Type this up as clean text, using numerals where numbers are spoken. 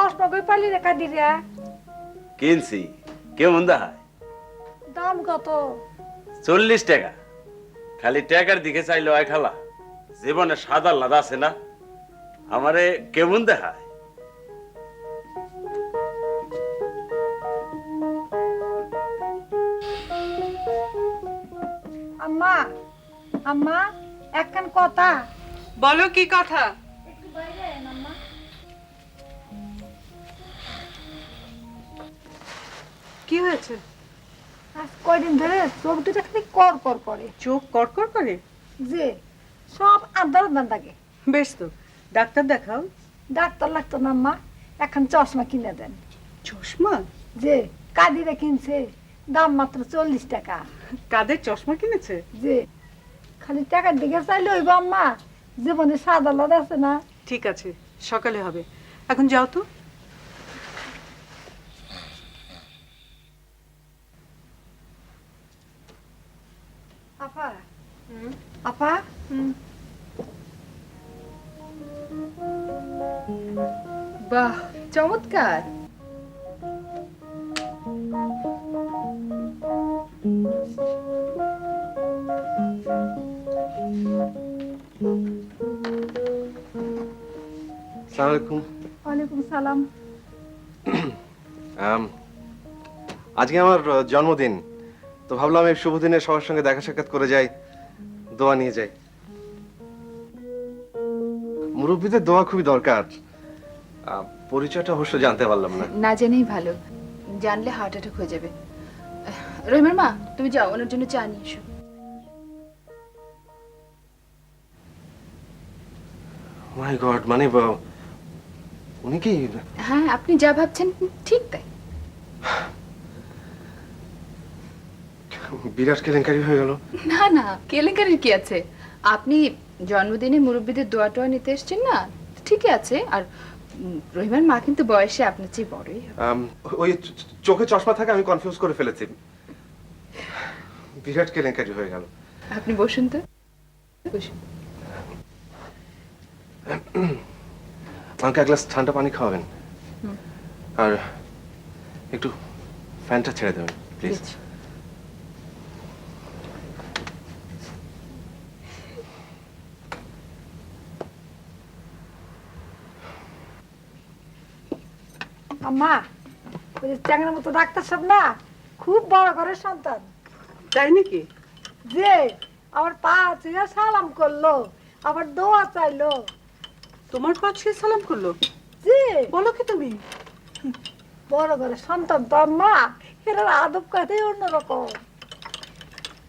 চশমা কই পালি রে কাদিরা? কিনছি। কেমন দেখায়? দাম কত? 40 টাকা। খালি টাকার দিকে চাইলে হয় খালা? জীবনে সাদা লাদা আছে না? আমারে কেমন দেখায়? আম্মা, আম্মা, একখান কথা। বলো কি কথা? একটু বাইরে আয় আম্মা। কি হয়েছে? আজ কয়দিন ধরে চোখ দুটো খালি কর কর করে। চোখ কড়কড় করে? যে সব আন্দার আন্দার লাগে। বেশ তো, ডাক্তার দেখাও। ডাক্তার লাগতো না আম্মা, এখন চশমা কিনে দেন। চশমা? যে কাদিরা কিনছে, দাম মাত্র 40 টাকা। কাদের চশমা কিনেছে? যে খালি টাকার দিকে চাইলে হইব আম্মা, জীবনে সাদা লাদ আছে না। ঠিক আছে, সকালে হবে। এখন যাও তো। আপা, আপা, বাহ, চমৎকার। আসসালামু আলাইকুম। ওয়ালাইকুম সালাম। আজকে আমার জন্মদিন, তো ভাবলাম এই শুভ দিনে সবার সঙ্গে দেখা সাক্ষাৎ করে যাই, দোয়া নিয়ে যাই। মুরব্বীদের দোয়া খুবই দরকার। পরিচয়টা অবশ্য জানতে পারলাম না। না জেনেই ভালো, জানলে হার্ট অ্যাটাক হয়ে যাবে। রহিমার মা, তুমি যাও, ওনার জন্য চা নিয়ে এসো। মাই গড, মানে উনি কি? হ্যাঁ, আপনি যা ভাবছেন ঠিক তাই। বিরাট কেলেঙ্কারি হয়ে গেল। না না, কেলেঙ্কারির কি আছে? আপনি জন্মদিনে মুরব্বীদের দোয়া টোয়া নিতে এসেছেন না, ঠিকই আছে। আর রহিমার মা কিন্তু বয়সে আপনার চেয়ে বড়ই হবে। ওই চোখে চশমা থাকে, আমি কনফিউজ করে ফেলেছি। বিরাট কেলেঙ্কারি হয়ে গেল। আপনি বসুন তো, বসুন। আমাকে এক গ্লাস ঠান্ডা পানি খাওয়াবেন, আর একটু ফ্যানটা ছেড়ে দেবেন প্লিজ। আম্মা, ওই যে চ্যাংড়ার মতো ডাক্তার সব না, খুব বড় ঘরের সন্তান। তাই নাকি? যে আমার পা ছুঁয়ে সালাম করলো, আবার দোয়া চাইলো। তোমার পা ছুঁয়ে সালাম করলো? যে বলো কি তুমি? বড় ঘরের সন্তান তো আম্মা, এরা আদব কায়দাই অন্যরকম।